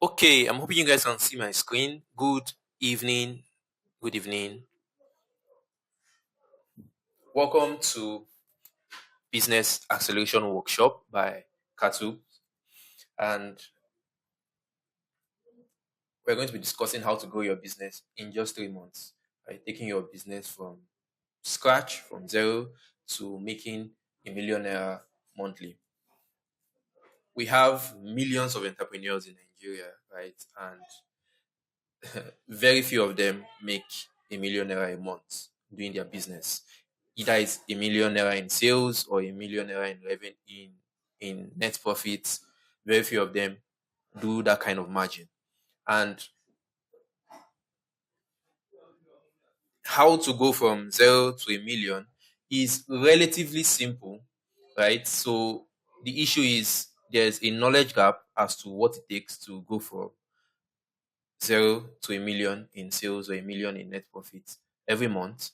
Okay, I'm hoping you guys can see my screen. Good evening. Good evening. Welcome to Business Acceleration Workshop by Cartle. And we're going to be discussing how to grow your business in just 3 months. Right? Taking your business from scratch, from zero to making a millionaire monthly. We have millions of entrepreneurs in Nigeria, right? And very few of them make a millionaire a month doing their business. Either it's a millionaire in sales or a millionaire in revenue in net profits. Very few of them do that kind of margin. And how to go from zero to a million is relatively simple, right? So the issue is there's a knowledge gap as to what it takes to go from zero to a million in sales or a million in net profits every month.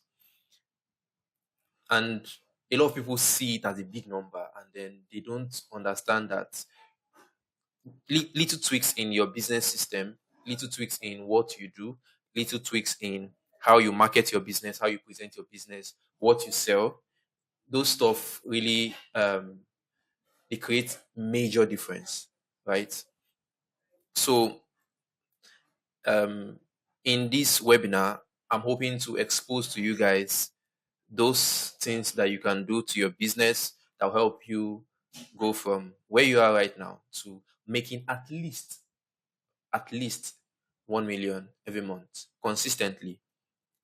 And a lot of people see it as a big number and then they don't understand that little tweaks in your business system, little tweaks in what you do, little tweaks in how you market your business, how you present your business, what you sell, those stuff really they create major difference, right? So um, in this webinar, I'm hoping to expose to you guys those things that you can do to your business that will help you go from where you are right now to making at least 1 million every month consistently,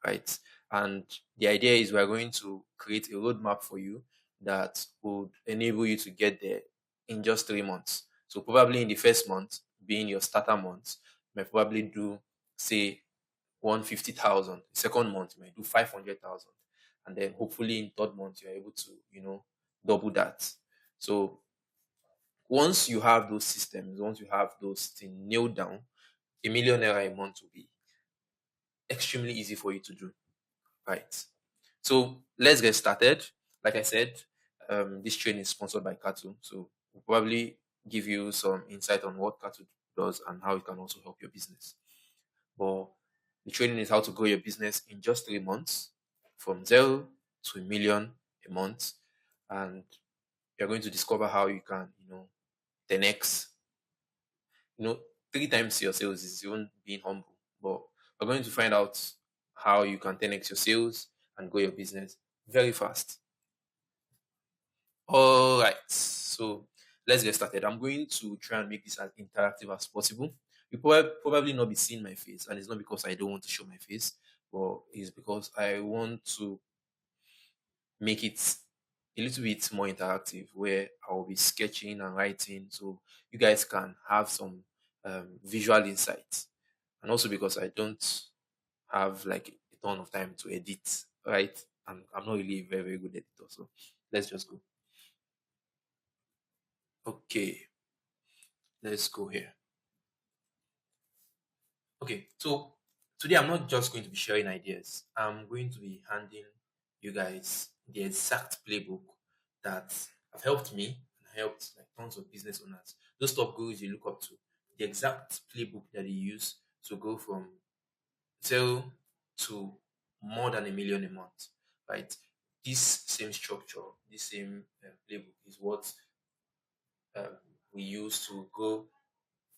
right? And the idea is we're going to create a roadmap for you that would enable you to get there in just 3 months. So probably in the first month, being your starter month, you might probably do say 150,000. Second month, you might do 500,000. And then hopefully in third month, you're able to, double that. So once you have those systems, once you have those things nailed down, a millionaire a month will be extremely easy for you to do. Right. So let's get started. Like I said, this training is sponsored by Cartle. So we'll probably give you some insight on what Cartle does and how it can also help your business. But the training is how to grow your business in just 3 months from zero to a million a month. And you're going to discover how you can, 10x, you know, 3 times your sales is even being humble. But we're going to find out how you can 10x your sales and grow your business very fast. All right, so let's get started. I'm going to try and make this as interactive as possible. You probably not be seeing my face, and it's not because I don't want to show my face, but it's because I want to make it a little bit more interactive where I'll be sketching and writing so you guys can have some visual insight. And also because I don't have like a ton of time to edit, right? I'm not really a very, very good editor. So let's just go. Okay, let's go here. Okay, so today I'm not just going to be sharing ideas. I'm going to be handing you guys the exact playbook that have helped me and helped like tons of business owners. Those top gurus you look up to, the exact playbook that they use to go from zero to more than a million a month, right? This same structure, this same playbook is what um, we use to go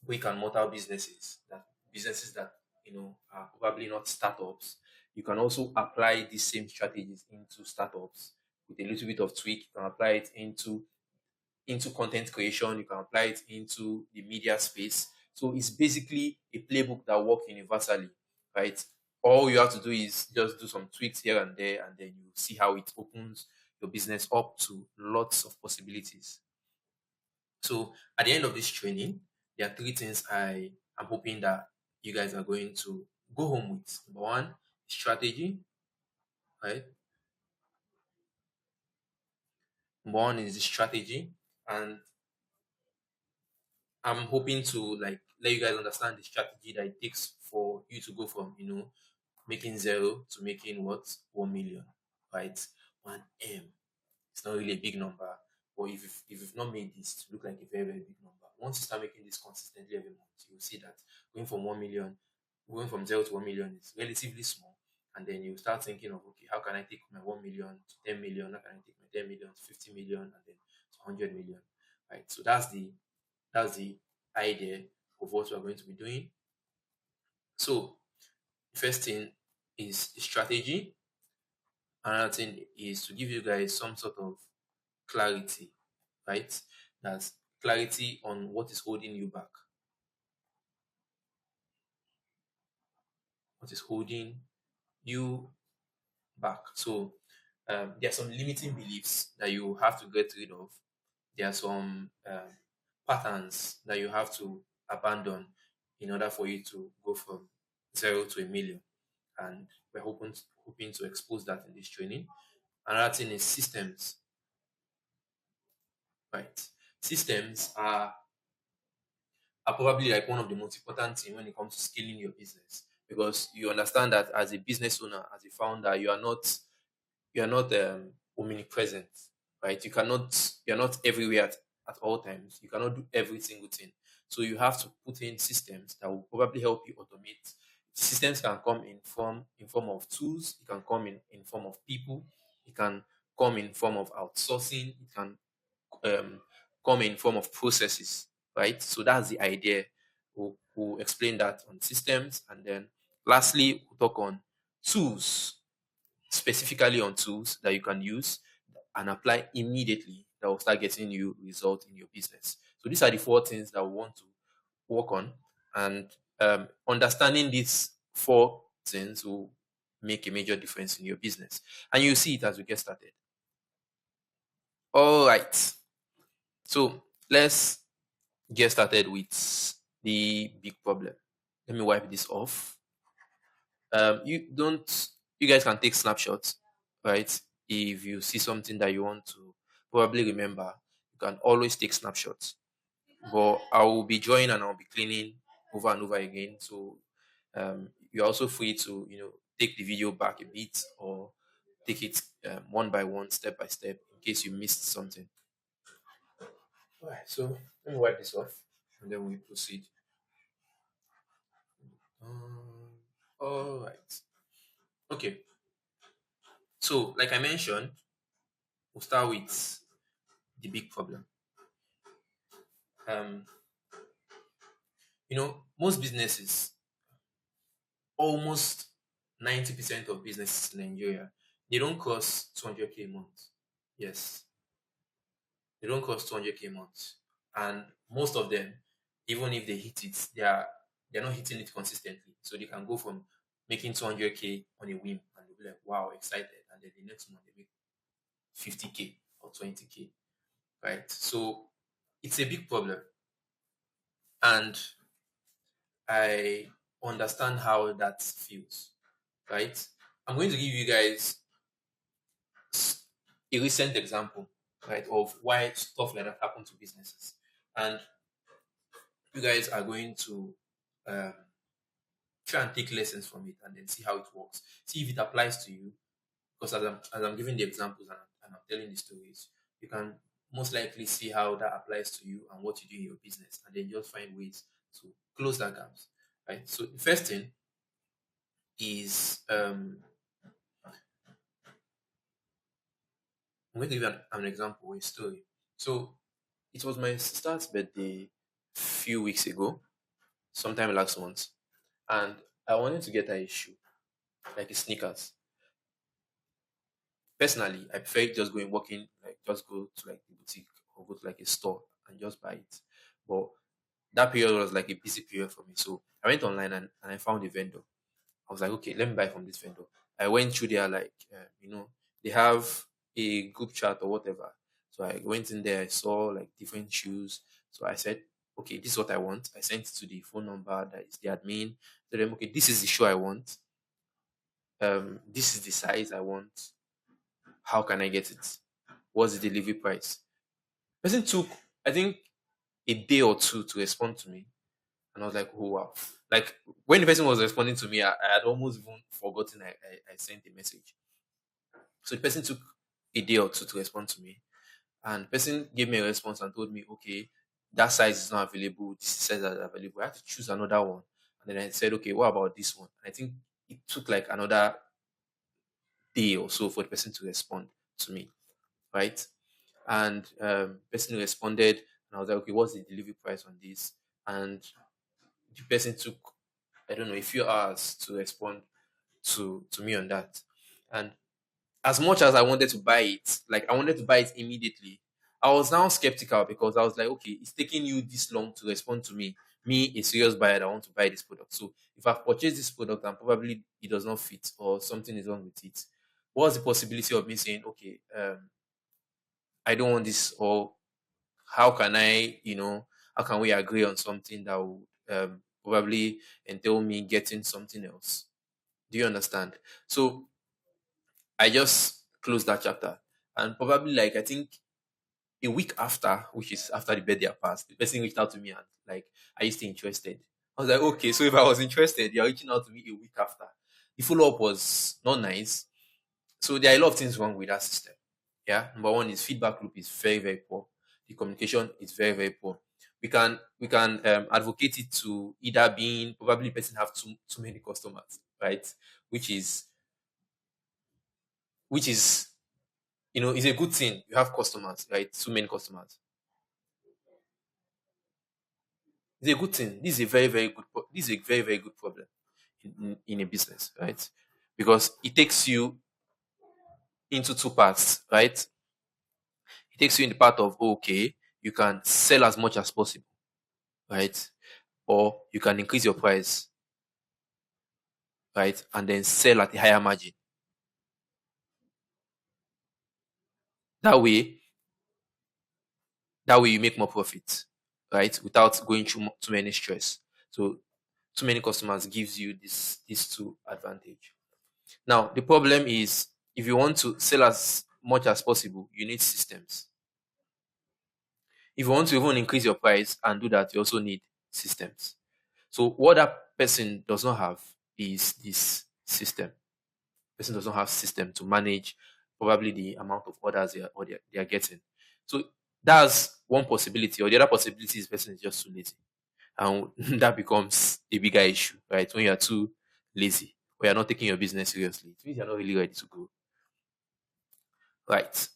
brick and mortar businesses that are probably not startups. You can also apply these same strategies into startups with a little bit of tweak. You can apply it into content creation. You can apply it into the media space. So it's basically a playbook that works universally, right? All you have to do is just do some tweaks here and there, and then you see how it opens your business up to lots of possibilities. So at the end of this training, there are three things I am hoping that you guys are going to go home with. Number one, strategy, right? Number one is the strategy, and I'm hoping to like let you guys understand the strategy that it takes for you to go from making zero to making what 1 million, right? 1 M. It's not really a big number, but if you've not made this to look like a very, very big number, once you start making this consistently every month, you'll see that going from 1 million, going from 0 to 1 million is relatively small. And then you start thinking of, okay, how can I take my 1 million to 10 million? How can I take my 10 million to 50 million and then to 100 million? Right. So that's the idea of what we're going to be doing. So the first thing is strategy. Another thing is to give you guys some sort of clarity, right? That's clarity on what is holding you back. What is holding you back? So there are some limiting beliefs that you have to get rid of. There are some patterns that you have to abandon in order for you to go from 0 to 1 million. And we're hoping to expose that in this training. Another thing is systems, right? Systems are probably like one of the most important things when it comes to scaling your business, because you understand that as a business owner, as a founder, you are not omnipresent, right? You're not everywhere at all times. You cannot do every single thing. So you have to put in systems that will probably help you automate. Systems can come in form of tools, it can come in form of people, it can come in form of outsourcing, it can um, come in form of processes, right? So that's the idea. We'll explain that on systems, and then lastly, we'll talk on tools, specifically on tools that you can use and apply immediately that will start getting you results in your business. So these are the four things that we want to work on, and understanding these four things will make a major difference in your business, and you'll see it as we get started. All right, so let's get started with the big problem. Let me wipe this off. You guys can take snapshots, right? If you see something that you want to probably remember, you can always take snapshots. But I will be drawing and I'll be cleaning over and over again. So you're also free to take the video back a bit, or take it one by one, step by step, in case you missed something. All right, so let me wipe this off and then we proceed. All right. Okay. So, like I mentioned, we'll start with the big problem. Um, most businesses, almost 90% of businesses in Nigeria, they don't cross 200K a month. Yes, they don't cross 200K a month. And most of them, even if they hit it, they're not hitting it consistently. So they can go from making 200K on a whim and they'll be like, wow, excited. And then the next month they make 50K or 20K, right? So it's a big problem. And I understand how that feels, right? I'm going to give you guys a recent example, right, of why stuff like that happen to businesses. And you guys are going to um, try and take lessons from it and then see how it works. See if it applies to you. Because as I'm giving the examples and I'm telling the stories, you can most likely see how that applies to you and what you do in your business, and then just find ways to close that gaps. Right. So the first thing is I'm going to give you an example, a story. So it was my sister's birthday few weeks ago, sometime last month, and I wanted to get her a shoe, like a sneakers. Personally, I prefer just going walking, like just go to like the boutique or go to like a store and just buy it. But that period was like a busy period for me. So I went online and I found a vendor. I was like, okay, let me buy from this vendor. I went through there, like, they have a group chat or whatever. So I went in there, I saw like different shoes. So I said, okay, this is what I want. I sent it to the phone number that is the admin. Tell them, okay, this is the shoe I want. This is the size I want. How can I get it? What's the delivery price? Person took, I think, a day or two to respond to me. And I was like, oh wow. Like when the person was responding to me, I had almost even forgotten I sent a message. So the person took a day or two to respond to me. And the person gave me a response and told me, okay, that size is not available, this size is available. I had to choose another one. And then I said, okay, what about this one? I think it took like another day or so for the person to respond to me, right? And person responded, and I was like, okay, what's the delivery price on this? And the person took, I don't know, a few hours to respond to me on that. And as much as I wanted to buy it, like I wanted to buy it immediately, I was now skeptical because I was like, okay, it's taking you this long to respond to me, a serious buyer that want to buy this product. So if I've purchased this product and probably it does not fit or something is wrong with it, what's the possibility of me saying, okay, I don't want this, or how can I, how can we agree on something that will probably entail me getting something else? Do you understand? So I just closed that chapter. And probably like I think a week after, which is after the birthday had passed, the person reached out to me and like, are you still interested? I was like, okay, so if I was interested, you're reaching out to me a week after. The follow-up was not nice. So there are a lot of things wrong with that system. Yeah. Number one is feedback loop is very, very poor. The communication is very, very poor. We can advocate it to either being probably the person have too many customers, right? Which is which is is a good thing. You have customers, right? Too many customers. It's a good thing. This is a very, very good. This is a very, very good problem in a business, right? Because it takes you into two parts, right? It takes you in the part of okay, you can sell as much as possible, right? Or you can increase your price, right? And then sell at a higher margin. That way, that way you make more profit, right? Without going through too many stress. So too many customers gives you this two advantage. Now, the problem is if you want to sell as much as possible, you need systems. If you want to even increase your price and do that, you also need systems. So what that person does not have is this system. Person does not have system to manage probably the amount of orders they are getting. So that's one possibility. Or the other possibility is person is just too lazy. And that becomes a bigger issue, right? When you're too lazy or you're not taking your business seriously, it means you're not really ready to grow. Right.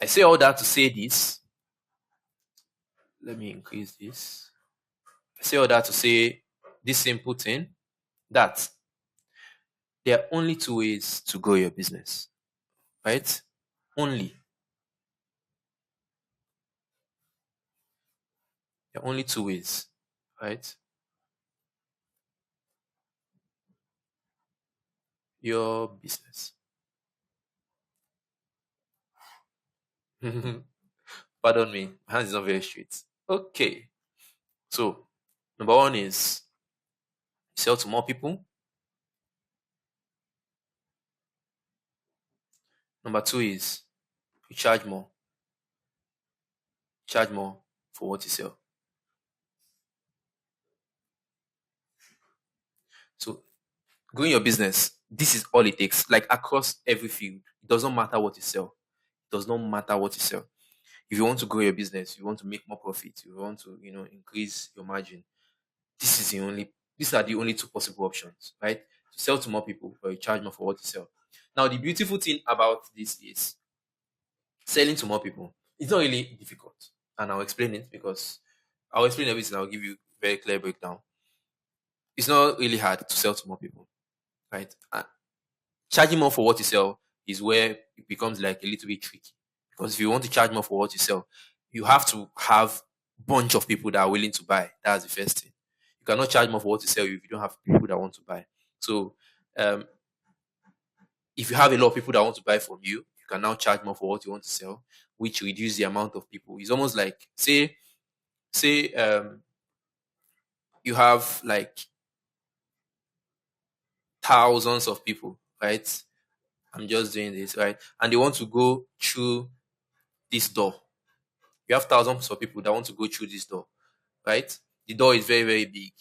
I say all that to say this. Let me increase this. I say all that to say this simple thing that there are only two ways to grow your business, right? Only. There are only two ways, right? Your business. Pardon me, my hand is not very straight. Okay. So, number one is sell to more people. Number two is you charge more. Charge more for what you sell. So, growing your business, this is all it takes. Like across every field, it doesn't matter what you sell. It does not matter what you sell. If you want to grow your business, you want to make more profit, you want to, increase your margin. This is the only. These are the only two possible options, right? To sell to more people or you charge more for what you sell. Now, the beautiful thing about this is selling to more people. It's not really difficult, and I'll explain it because I'll explain everything. I'll give you very clear breakdown. It's not really hard to sell to more people, right? Charging more for what you sell is where it becomes like a little bit tricky. Because if you want to charge more for what you sell, you have to have bunch of people that are willing to buy. That's the first thing. You cannot charge more for what you sell if you don't have people that want to buy. So um, if you have a lot of people that want to buy from you, you can now charge more for what you want to sell, which reduce the amount of people. It's almost like say you have like thousands of people, right? I'm just doing this, right? And they want to go through this door. You have thousands of people that want to go through this door, right? The door is very, very big.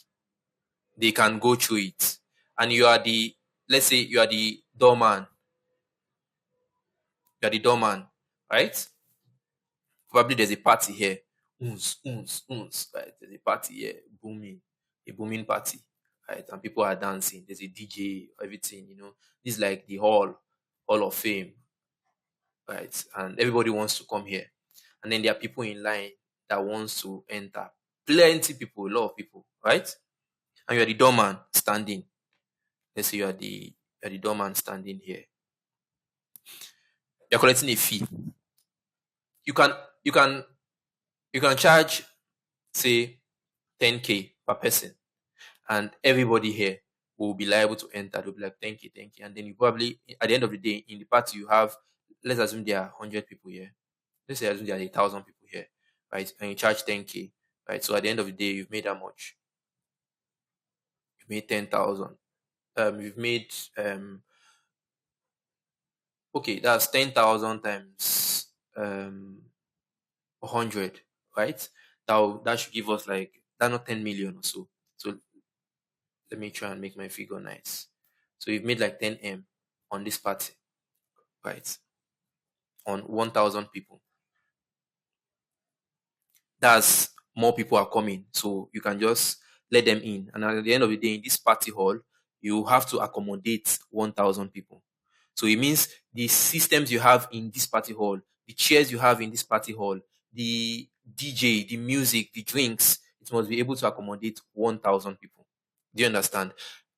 They can go through it. And let's say you are the doorman. You are the doorman, right? Probably there's a party here uns, right? There's a party here, booming, a booming party, right? And people are dancing. There's a DJ, everything, This is like the hall of fame, right? And everybody wants to come here. And then there are people in line that wants to enter. Plenty people, a lot of people, right? And you're the doorman standing. Let's say you're the doorman standing here. You're collecting a fee. You can you can you can charge, say, 10K per person, and everybody here will be liable to enter. They'll be like, thank you, thank you. And then you probably, at the end of the day, in the party, you have, let's assume there are 100 people here. Let's say assume there are 1,000 people here, right? And you charge 10K, right? So at the end of the day, you've made how much? You've made 10,000. You've made, okay, that's 10,000 times 100, right? That should give us like, that's not 10 million or so. So let me try and make my figure nice. So you've made like 10M on this party, right? On 1,000 people. That's more people are coming. So you can just let them in. And at the end of the day, in this party hall, you have to accommodate 1,000 people. So it means the systems you have in this party hall, the chairs you have in this party hall, the DJ, the music, the drinks, it must be able to accommodate 1,000 people. Do you understand?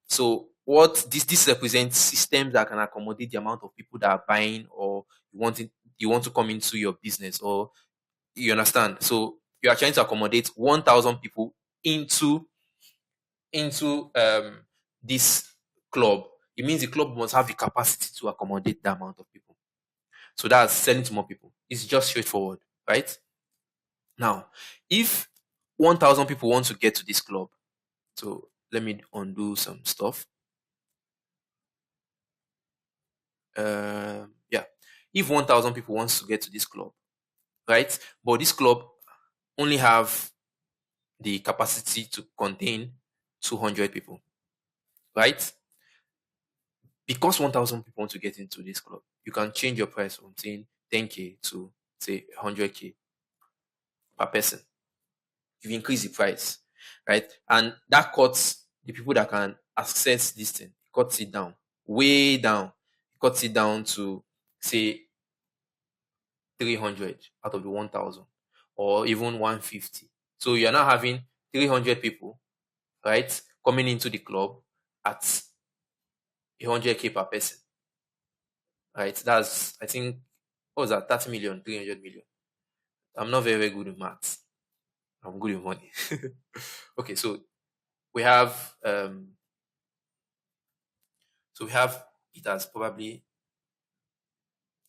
So what this represents systems that can accommodate the amount of people that are buying, or you want to come into your business, or you understand. So you are trying to accommodate 1,000 people into this club. It means the club must have the capacity to accommodate that amount of people. So that's selling to more people. It's just straightforward, right? Now, if 1,000 people want to get to this club, so let me undo some stuff. Yeah, if 1,000 people wants to get to this club, right? But this club only have the capacity to contain 200 people, right? Because 1,000 people want to get into this club, you can change your price from saying 10K to say 100K per person. You've increased the price, right? And that cuts the people that can access this thing, it cuts it down, way down. It cuts it down to say 300 out of the 1,000, or even 150. So you're now having 300 people, right, coming into the club at 100K per person, right? That's, I think, what was that? 30 million, 300 million. I'm not very, very good in maths. I'm good in money. Okay, so we have, so we have it as probably,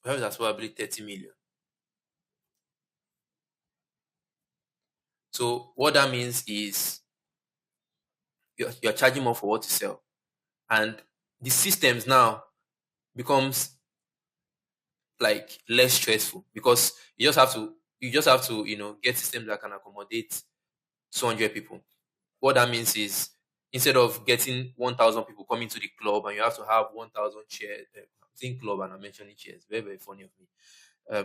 we have it as probably 30 million. So what that means is you're charging more for what you sell, and the systems now becomes like less stressful, because you just have to get systems that can accommodate 200 people. What that means is, instead of getting 1,000 people coming to the club and you have to have 1,000 chairs, I'm saying club and I'm mentioning chairs, very, very funny of me.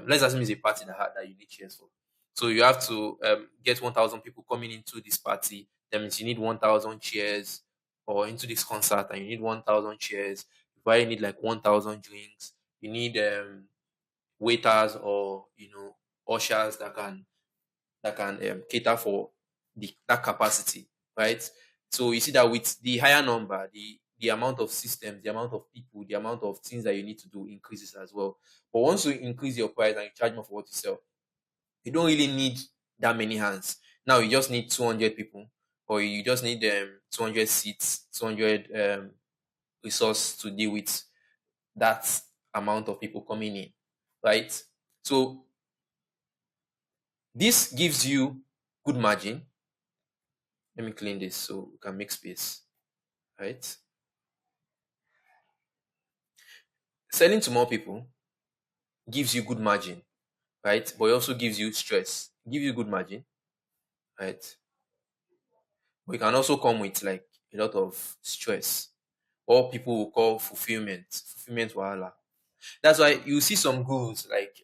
Let's assume it's a party that you need chairs for. So you have to get 1,000 people coming into this party. That means you need 1,000 chairs, or into this concert, and you need 1,000 chairs. You probably need like 1,000 drinks. You need waiters, or ushers that can cater for that capacity, right? So you see that with the higher number, the amount of systems, the amount of people, the amount of things that you need to do increases as well. But once you increase your price and you charge more for what you sell, you don't really need that many hands. Now you just need 200 people, or you just need 200 seats, 200 resource to deal with that amount of people coming in, right? So this gives you good margin. Let me clean this so we can make space, right? Selling to more people gives you good margin, right? But it also gives you stress. Give you good margin, right? But it can also come with like a lot of stress, or people will call fulfillment wahala. That's why you see some gurus like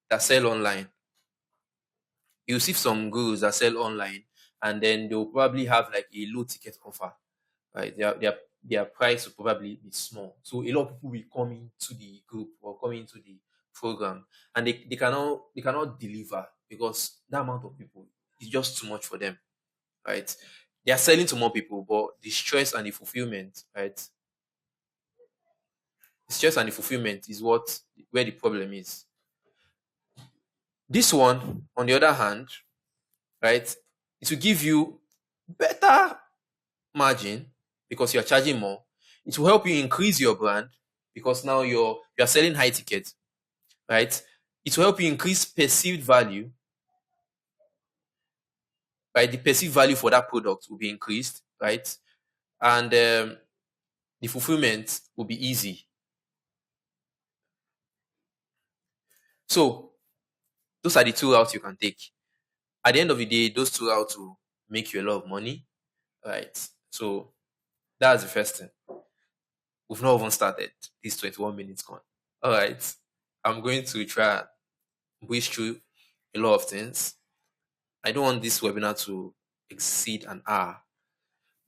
that sell online. You see some gurus that sell online, and then they'll probably have like a low ticket offer, right? Their price will probably be small. So a lot of people will come into the group or come into the program, and they cannot deliver because that amount of people is just too much for them, right? They are selling to more people, but the stress and the fulfillment, right? The stress and the fulfillment is where the problem is. This one, on the other hand, right, it will give you better margin because you're charging more. It will help you increase your brand because now you're selling high ticket, right? It will help you increase perceived value, right? The perceived value for that product will be increased, right? And the fulfillment will be easy. So those are the two routes you can take. At the end of the day, those two routes will make you a lot of money, right? So that's the first thing. We've not even started. It's 21 minutes gone. All right. I'm going to try and whiz through a lot of things. I don't want this webinar to exceed an hour,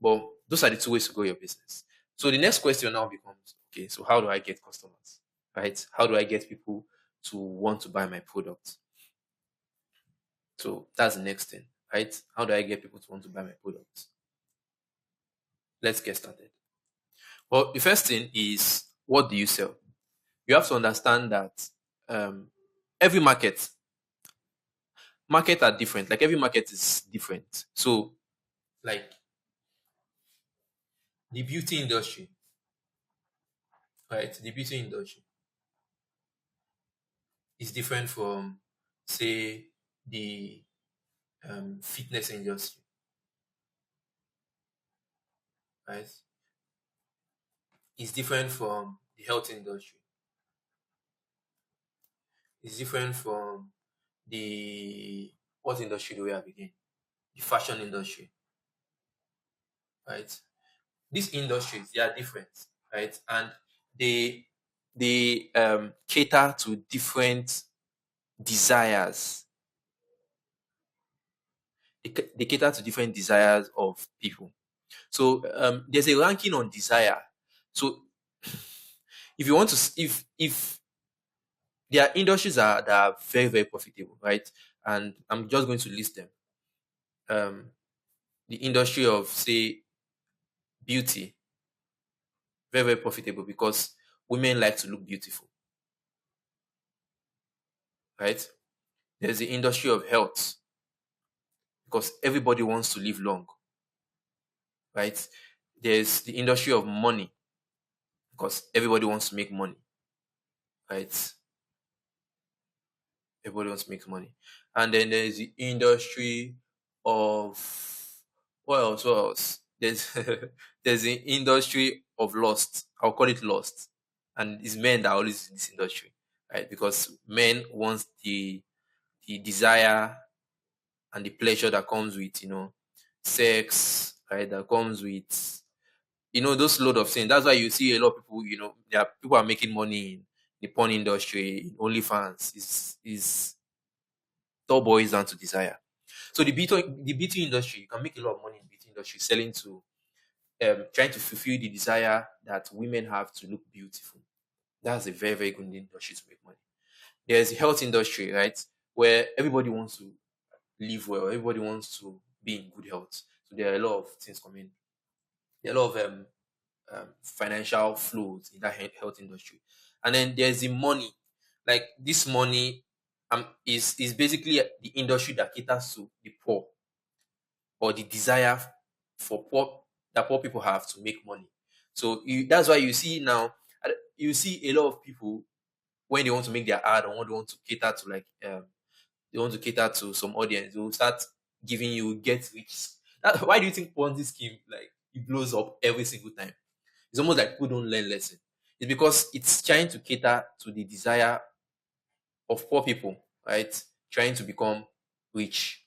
but those are the two ways to grow your business. So the next question now becomes, okay, so how do I get customers, right? How do I get people to want to buy my product? So that's the next thing, right? How do I get people to want to buy my product? Let's get started. Well, the first thing is, what do you sell? You have to understand that um, every market are different. Like every market is different. So, like the beauty industry, right? The beauty industry is different from, say, the fitness industry, right? It's different from the health industry. It's different from the what industry do we have again? The fashion industry, right? These industries, they are different, right? And they cater to different desires. They cater to different desires of people. So there's a ranking on desire. So if you want to, if there are industries that are very very profitable, right? And I'm just going to list them. The industry of, say, beauty, very very profitable because women like to look beautiful, right? There's the industry of health because everybody wants to live long, right? There's the industry of money because everybody wants to make money, right? Everybody wants to make money. And then there's the industry of what else? What else? There's there's the industry of lust. I'll call it lust. And it's men that are always in this industry, right? Because men want the desire and the pleasure that comes with, sex, right? That comes with, those load of things. That's why you see a lot of people, there are people are making money in the porn industry, in OnlyFans. Is it all boils down to desire. So the beauty industry, you can make a lot of money in the beauty industry selling to trying to fulfill the desire that women have to look beautiful. That's a very, very good industry to make money. There's the health industry, right? Where everybody wants to live well, everybody wants to be in good health. So there are a lot of things coming. There are a lot of financial flows in that health industry. And then there's the money. Like this money is basically the industry that caters to the poor or the desire for poor people have to make money. So that's why you see now, you see a lot of people when they want to make their ad or when they want to cater to like they want to cater to some audience, they will start giving you get rich. Why do you think Ponzi scheme like it blows up every single time? It's almost like people don't learn lesson. It's because it's trying to cater to the desire of poor people, right? Trying to become rich.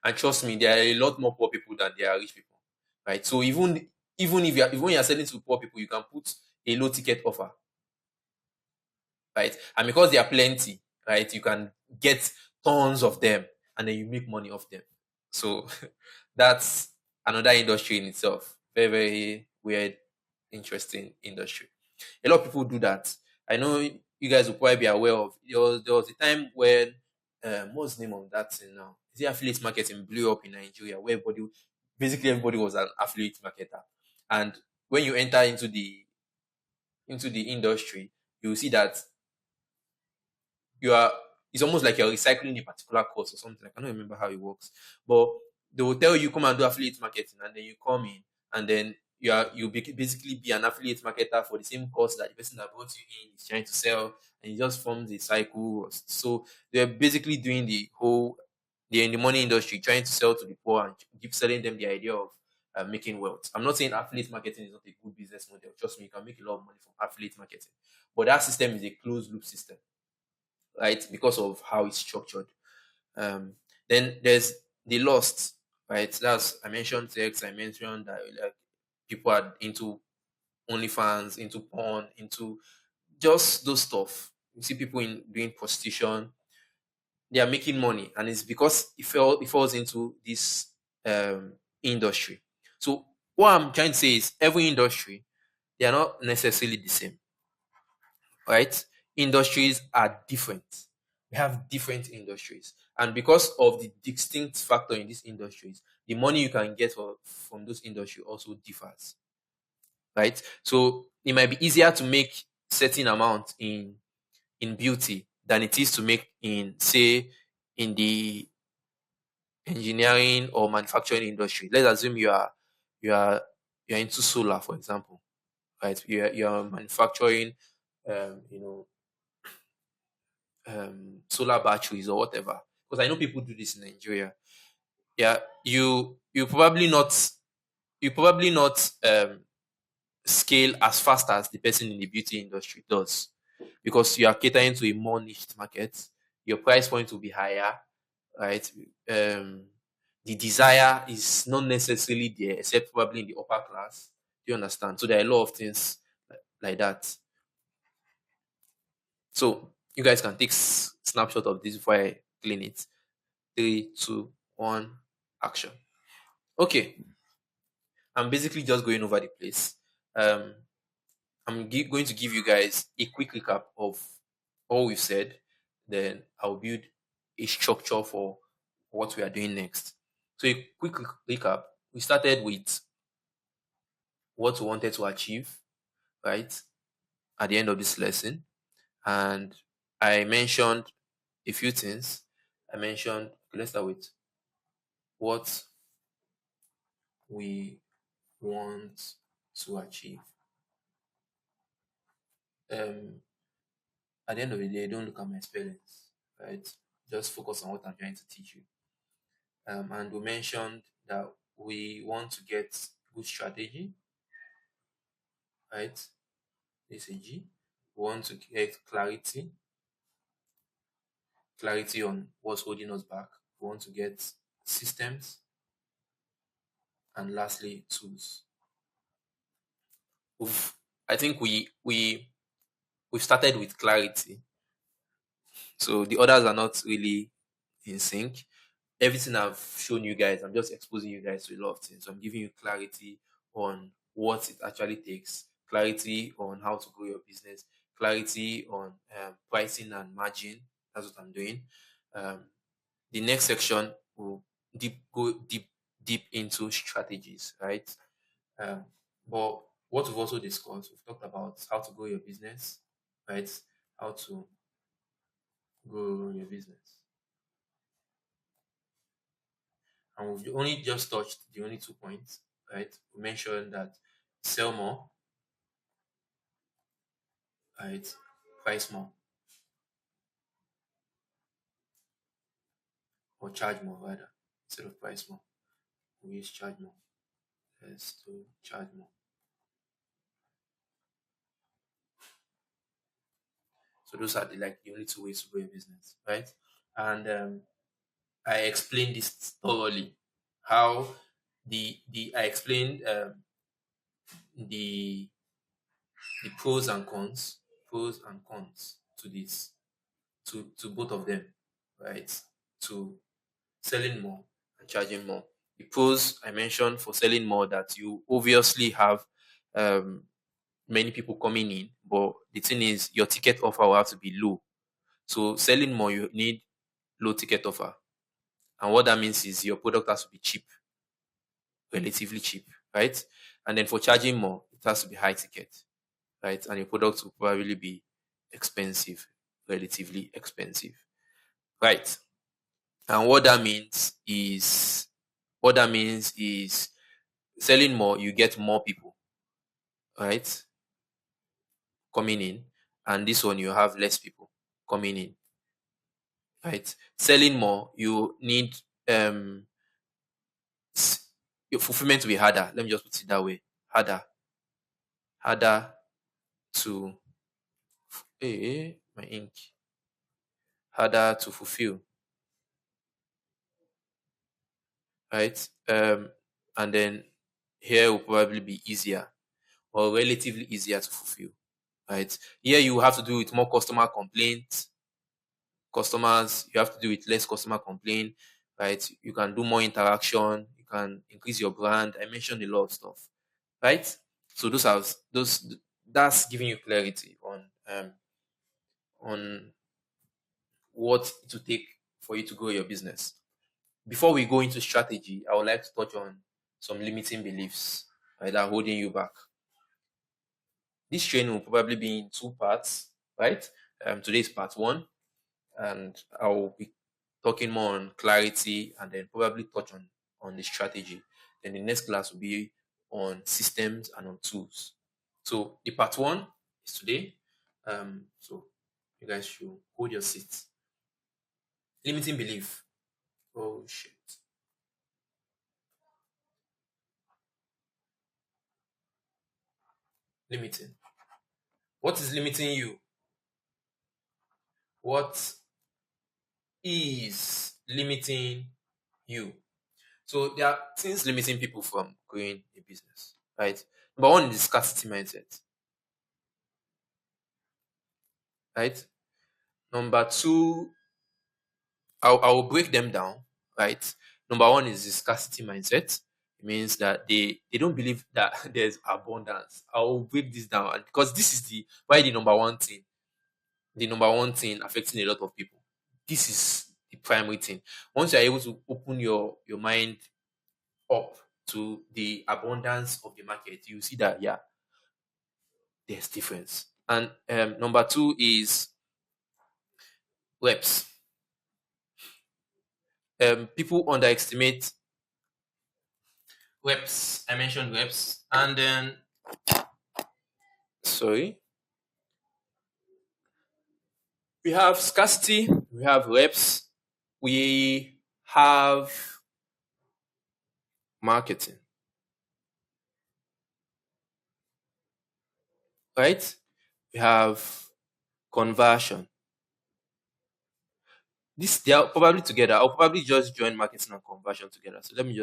And trust me, there are a lot more poor people than there are rich people, right? So even if even when you're selling to poor people, you can put a low ticket offer, right? And because there are plenty, right, you can get tons of them. and then you make money off them. So that's another industry in itself. Very, very weird, interesting industry. A lot of people do that. I know you guys will probably be aware of. There was a time when what's the name of that thing now? Is it affiliate marketing blew up in Nigeria, where everybody was an affiliate marketer. And when you enter into the industry, you will see that you are it's almost like you're recycling a particular course or something. Like, I don't remember how it works, but they will tell you come and do affiliate marketing, and then you come in, and then basically be an affiliate marketer for the same course that the person that brought you in is trying to sell, and it just forms a cycle. So they're basically doing they're in the money industry, trying to sell to the poor and keep selling them the idea of making wealth. I'm not saying affiliate marketing is not a good business model. Trust me, you can make a lot of money from affiliate marketing, but that system is a closed loop system, right? Because of how it's structured. Um, then there's the lost, right? That's I mentioned sex. I mentioned that like people are into OnlyFans, into porn, into just those stuff. You see people in doing prostitution. They are making money, and it's because it falls into this industry. So what I'm trying to say is every industry, they are not necessarily the same, right? Industries are different. We have different industries. And because of the distinct factor in these industries, the money you can get from those industries also differs, right? So it might be easier to make certain amount in beauty than it is to make in, say, in the engineering or manufacturing industry. Let's assume you are you're into solar, for example, right? You're manufacturing you know solar batteries or whatever. Because I know people do this in Nigeria. Yeah, you probably not scale as fast as the person in the beauty industry does, because you are catering to a more niche market. Your price point will be higher, right? The desire is not necessarily there, except probably in the upper class. Do you understand? So there are a lot of things like that. So you guys can take snapshot of this before I clean it. Three, two, one, action. Okay, I'm basically just going over the place. Um, going to give you guys a quick recap of all we've said. Then I'll build a structure for what we are doing next. So a quick recap. We started with what we wanted to achieve, right? At the end of this lesson, and I mentioned a few things. I mentioned, okay, let's start with what we want to achieve. Um, at the end of the day, don't look at my spellings, right? Just focus on what I'm trying to teach you. And we mentioned that we want to get good strategy, right? This is a G. We want to get clarity on what's holding us back. We want to get systems, and lastly, tools. We've, I think we've started with clarity, so the others are not really in sync. Everything I've shown you guys, I'm just exposing you guys to a lot of things. So I'm giving you clarity on what it actually takes, clarity on how to grow your business, clarity on pricing and margin. That's what I'm doing. Um, the next section will go deep into strategies, right? Um, but what we've also discussed, we've talked about how to grow your business, right? How to grow your business. And we've only just touched the only 2 points, right? We mentioned that sell more, right? Price more, or charge more rather, instead of price more. We use charge more. Let's do charge more. So those are the only two ways to grow your business, right? And I explained this thoroughly. How the I explained the the pros and cons to this, to both of them, right? To selling more and charging more. The pros I mentioned for selling more, that you obviously have um, many people coming in, but the thing is your ticket offer will have to be low. So selling more, you need low ticket offer. And what that means is your product has to be cheap, relatively cheap, right? And then for charging more, it has to be high ticket, right? And your product will probably be expensive, relatively expensive, right? And what that means is selling more, you get more people, right? Coming in. And this one, you have less people coming in, right? Selling more, you need um your fulfillment to be harder. Let me just put it that way. Harder to my ink. Harder to fulfill, right? And then here will probably be easier or relatively easier to fulfill, right? Here you have to do with more customer complaints. Customers, you have to do with less customer complaint, right? You can do more interaction, you can increase your brand. I mentioned a lot of stuff, right? So those that's giving you clarity on what it will take for you to grow your business. Before we go into strategy, I would like to touch on some limiting beliefs, right, that are holding you back. This training will probably be in two parts, right? Today is part one, and I will be talking more on clarity and then probably touch on the strategy. Then the next class will be on systems and on tools. So the part one is today. So you guys should hold your seats. Limiting belief. Oh shit. Limiting. What is limiting you? What is limiting you? So there are things limiting people from growing a business, right? Number one is scarcity mindset, right? Number two, I will break them down, right? Number one is the scarcity mindset. It means that they don't believe that there's abundance. I will break this down because this is the number one thing affecting a lot of people. This is the primary thing. Once you're able to open your mind up to the abundance of the market, you see that yeah, there's difference. And number two is reps. People underestimate reps. I mentioned reps, and then sorry, we have scarcity, we have reps, we have marketing, right? We have conversion. This they are probably together. I'll probably just join marketing and conversion together. So let me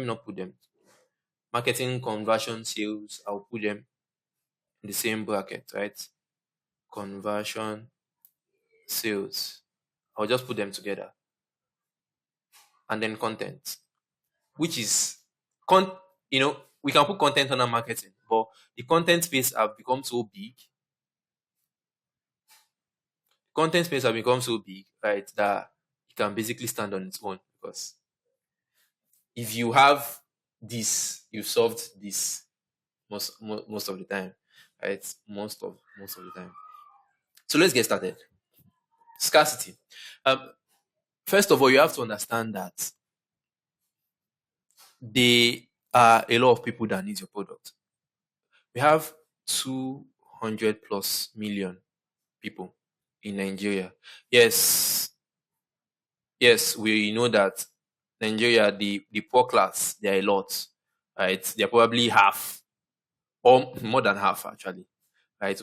not put them marketing, conversion, sales. I'll put them in the same bracket, right? Conversion, sales. I'll just put them together. And then content, which is con we can put content under marketing, but the content space have become so big. Content space have become so big, right, that it can basically stand on its own because if you have this, you've solved this most of the time, right? Most of the time. So let's get started. Scarcity. Um, First of all, you have to understand that there are a lot of people that need your product. We have 200 plus million people in Nigeria. Yes, yes, we know that Nigeria, the poor class, they are a lot, right? They're probably half or more than half actually, right?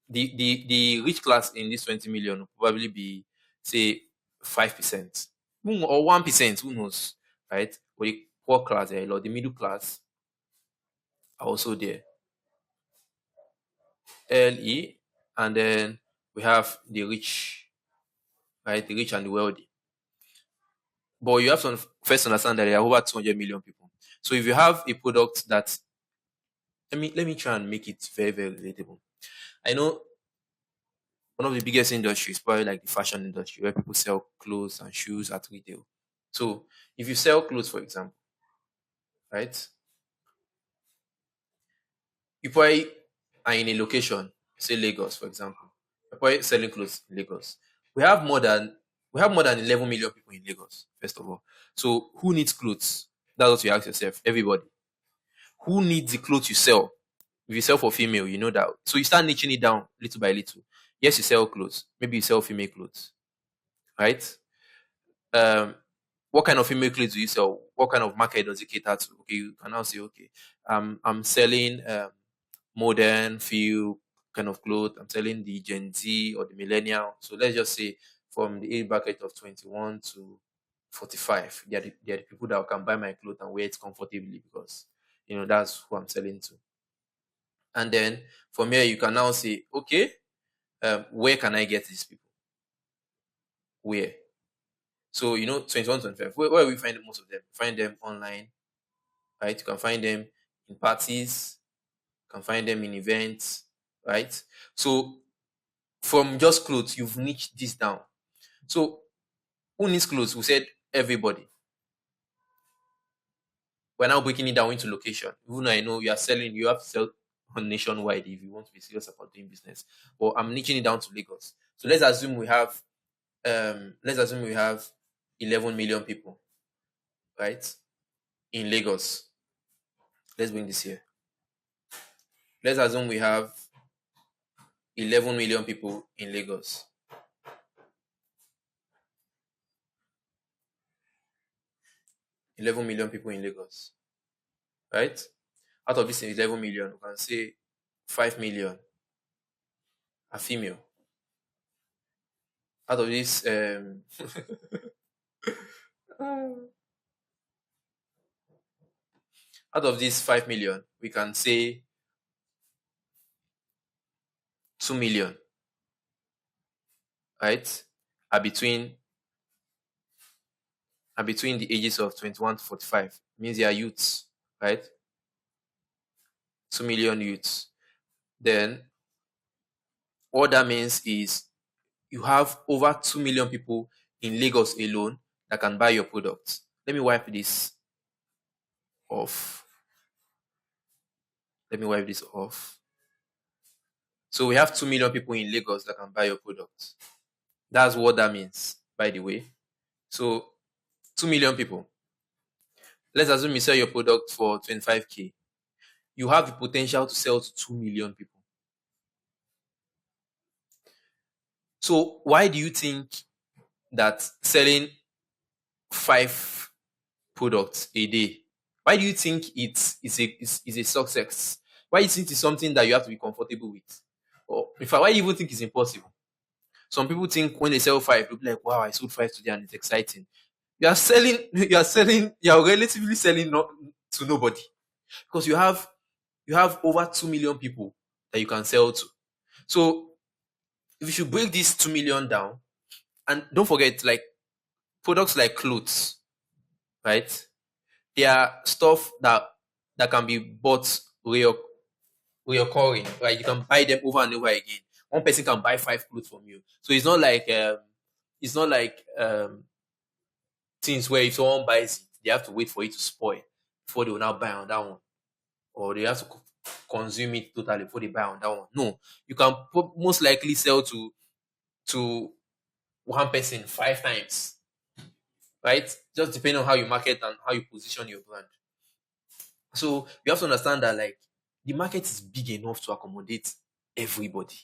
The rich class in this 20 million will probably be say 5% or 1%, who knows, right? But the poor class, they are a lot. The middle class are also there. LE, and then we have the rich, right? The rich and the wealthy. But you have to first understand that there are over 200 million people. So if you have a product that, let me try and make it very, very relatable. I know one of the biggest industries, probably like the fashion industry, where people sell clothes and shoes at retail. So if you sell clothes, for example, right, you probably are in a location, say Lagos, for example. You're probably selling clothes in Lagos. We have more than we have more than 11 million people in Lagos, first of all. So who needs clothes? That's what you ask yourself. Everybody. Who needs the clothes you sell? If you sell for female, you know that. So you start niching it down little by little. Yes, you sell clothes. Maybe you sell female clothes, right? Um, what kind of female clothes do you sell? What kind of market does it cater to? Okay, you can now say, okay, I'm selling modern feel kind of clothes. I'm selling the Gen Z or the millennial. So let's just say from the age bracket of 21 to 45, they're the people that can buy my clothes and wear it comfortably because that's who I'm selling to. And then from here you can now say, okay, where can I get these people? Where? So 21, 25. Where we find most of them? Find them online, right? You can find them in parties, you can find them in events, right? So from just clothes, you've niched this down. So who needs clothes? We said everybody. We're now breaking it down into location. Even though I know you have to sell on nationwide if you want to be serious about doing business. But I'm niching it down to Lagos. So let's assume we have 11 million people, right? In Lagos. Let's bring this here. Let's assume we have 11 million people in Lagos. 11 million people in Lagos, right? Out of this 11 million, we can say 5 million are female. Out of this, out of this 5 million, we can say 2 million, right? Are between the ages of 21 to 45. Means they are youths, right? 2 million youths. Then what that means is you have over 2 million people in Lagos alone that can buy your products. Let me wipe this off. Let me wipe this off. So we have 2 million people in Lagos that can buy your products. That's what that means, by the way. So 2 million people. Let's assume you sell your product for 25K. You have the potential to sell to 2 million people. So why do you think that selling 5 products a day, why do you think it's a success? Why do you think it's something that you have to be comfortable with? Or in fact, why do you even think it's impossible? Some people think when they sell 5, they'll be like, wow, I sold 5 today and it's exciting. You're relatively selling to nobody. Because you have over 2 million people that you can sell to. So if you should break this 2 million down, and don't forget, like products like clothes, right? They are stuff that can be bought reoccurring, right? You can buy them over and over again. One person can buy 5 clothes from you. So it's not like things where if someone buys it, they have to wait for it to spoil before they will now buy on that one. Or they have to consume it totally before they buy on that one. No, you can most likely sell to one person 5 times, right? Just depending on how you market and how you position your brand. So you have to understand that like the market is big enough to accommodate everybody.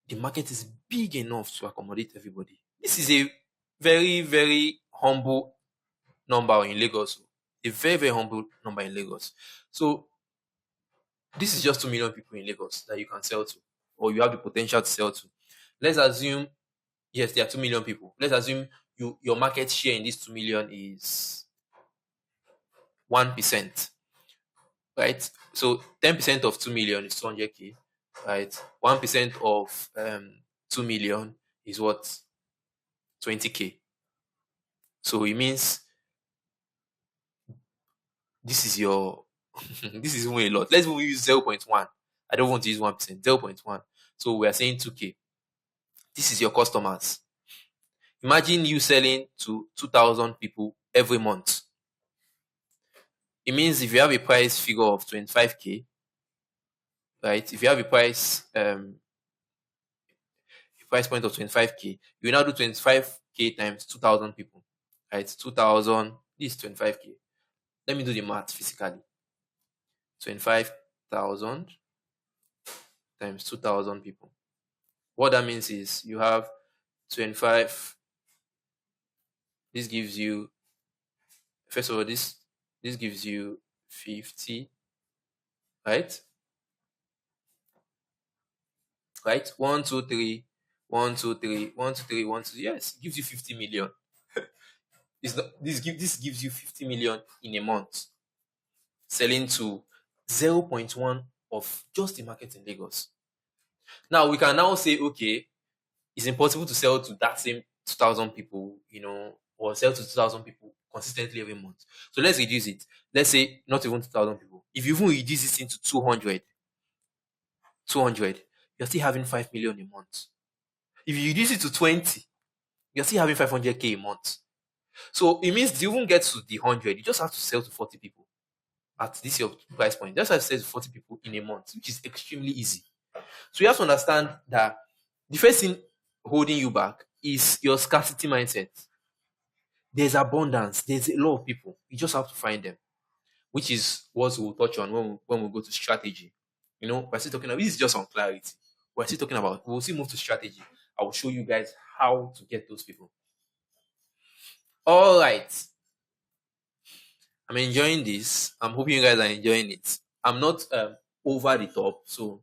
The market is big enough to accommodate everybody. This is a very, very humble number in Lagos. A very, very humble number in Lagos. So this is just 2 million people in Lagos that you can sell to, or you have the potential to sell to. Let's assume, yes, there are 2 million people. Let's assume your market share in these 2 million is 1%, right? So 10% of 2 million is 200K, right? 1% of 2 million is what? 20K. So it means this is your this is even a lot. Let's even use 0.1. I don't want to use 1%. 0.1. So we are saying 2K. This is your customers. Imagine you selling to 2,000 people every month. It means if you have a price figure of 25K, right? If you have a price point of 25K, you now do 25K times 2,000 people, right? 2,000, this is 25K. Let me do the math physically. 25,000 times 2,000 people. What that means is you have 25. This gives you, first of all, this gives you 50, right? Right? 1, 2, 3, 1, 2, 3, 1, 2, 3, 1, 2. Yes, it gives you 50 million. This gives you 50 million in a month, selling to 0.1 of just the market in Lagos. Now we can now say, okay, it's impossible to sell to that same 2,000 people, or sell to 2,000 people consistently every month. So let's reduce it. Let's say not even 2,000 people. If you even reduce this into 200, you're still having 5 million a month. If you reduce it to 20, you're still having 500K a month. So it means you won't get to the 100. You just have to sell to 40 people at this your price point. You just have to sell to 40 people in a month, which is extremely easy. So you have to understand that the first thing holding you back is your scarcity mindset. There's abundance. There's a lot of people. You just have to find them, which is what we'll touch on when we go to strategy. We're still talking about this is just on clarity. We're still talking about we'll still move to strategy. I will show you guys how to get those people. All right. I'm enjoying this. I'm hoping you guys are enjoying it. I'm not over the top, so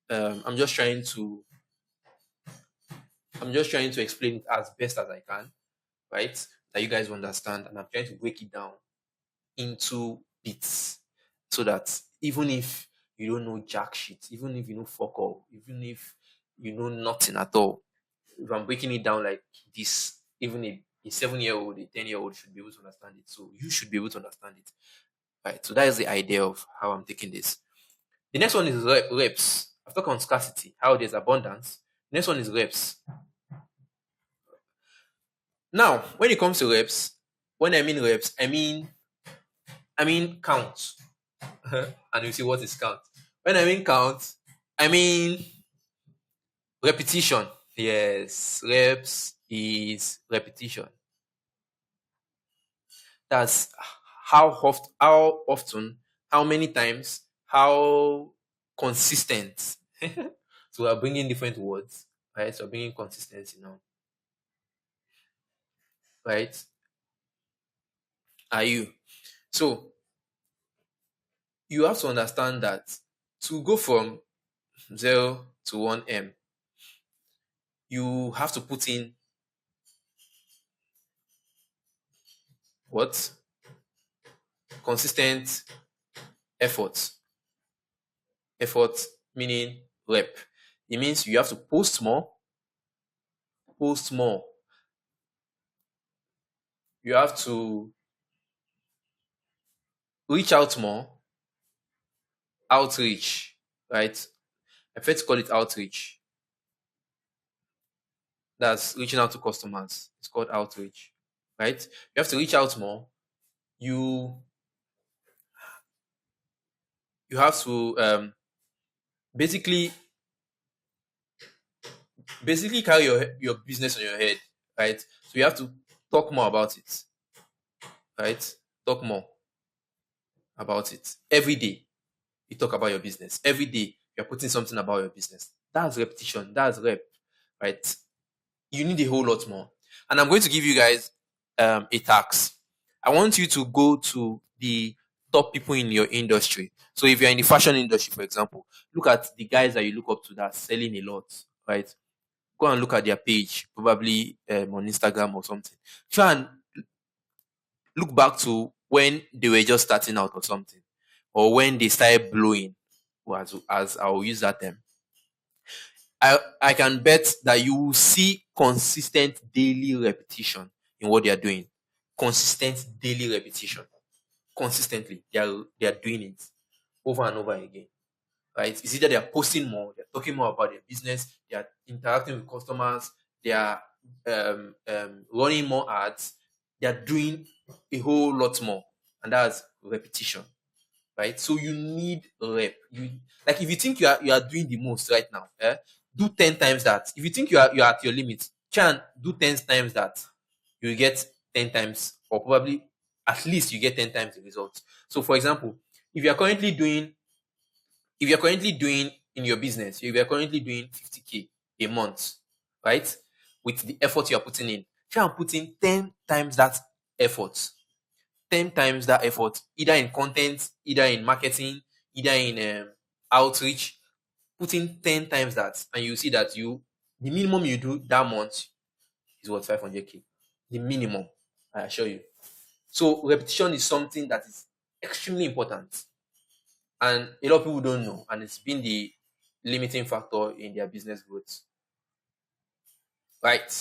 I'm just trying to explain it as best as I can, right? That you guys understand, and I'm trying to break it down into bits so that even if you don't know jack shit, even if you know fuck all, even if you know nothing at all, if I'm breaking it down like this, even a 7-year-old, a 10-year-old should be able to understand it. So you should be able to understand it. Right. So that is the idea of how I'm taking this. The next one is reps. I've talked on scarcity, how there's abundance. The next one is reps. Now, when it comes to reps, when I mean reps, I mean count. And you see what is count. When I mean count, I mean repetition. Yes, reps is repetition. That's how often, how many times, how consistent. So we are bringing different words, right? So we're bringing consistency now, right? Are you? So you have to understand that to go from 0 to 1M, you have to put in what? Consistent effort. Effort meaning rep. It means you have to post more. You have to reach out more. Outreach, right? I prefer to call it outreach. That's reaching out to customers. It's called outreach, right? You have to reach out more. You have to basically carry your business on your head, right? So you have to talk more about it, right? Talk more about it every day. You talk about your business every day. You're putting something about your business. That's repetition. That's rep, right? You need a whole lot more. And I'm going to give you guys a task. I want you to go to the top people in your industry. So if you're in the fashion industry, for example, look at the guys that you look up to that are selling a lot, right? Go and look at their page, probably on Instagram or something. Try and look back to when they were just starting out or something, or when they started blowing, or as I will use that term. I can bet that you will see consistent daily repetition. in what they are doing. Consistent daily repetition. Consistently, they are doing it over and over again. Right? It's either they are posting more, they're talking more about their business, they are interacting with customers, they are running more ads, they are doing a whole lot more, and that's repetition. Right? So you need rep. You like if you think you are doing the most right now, do 10 times that. If you think you are at your limit, try and do 10 times that. You get 10 times, or probably at least you get 10 times the results. So, for example, if you are currently doing if you're currently doing in your business, if you're currently doing 50K a month, right? With the effort you're putting in, try and put in 10 times that effort. 10 times that effort, either in content, either in marketing, either in outreach. Put in 10 times that, and you see that the minimum you do that month is what 500K. The minimum, I assure you. So repetition is something that is extremely important, and a lot of people don't know, and it's been the limiting factor in their business growth. Right.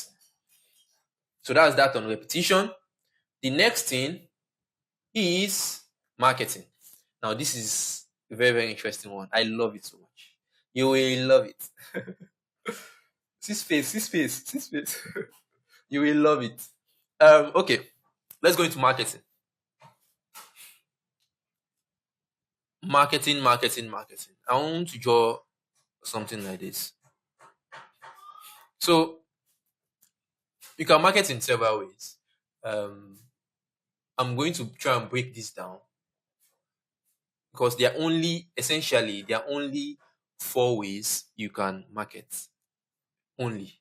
So that's that on repetition. The next thing is marketing. Now, this is a very, very interesting one. I love it so much. You will love it. See space, see space, see space. You will love it. Okay, let's go into marketing. Marketing. I want to draw something like this. So you can market in several ways. I'm going to try and break this down because there are only 4 ways you can market. Only.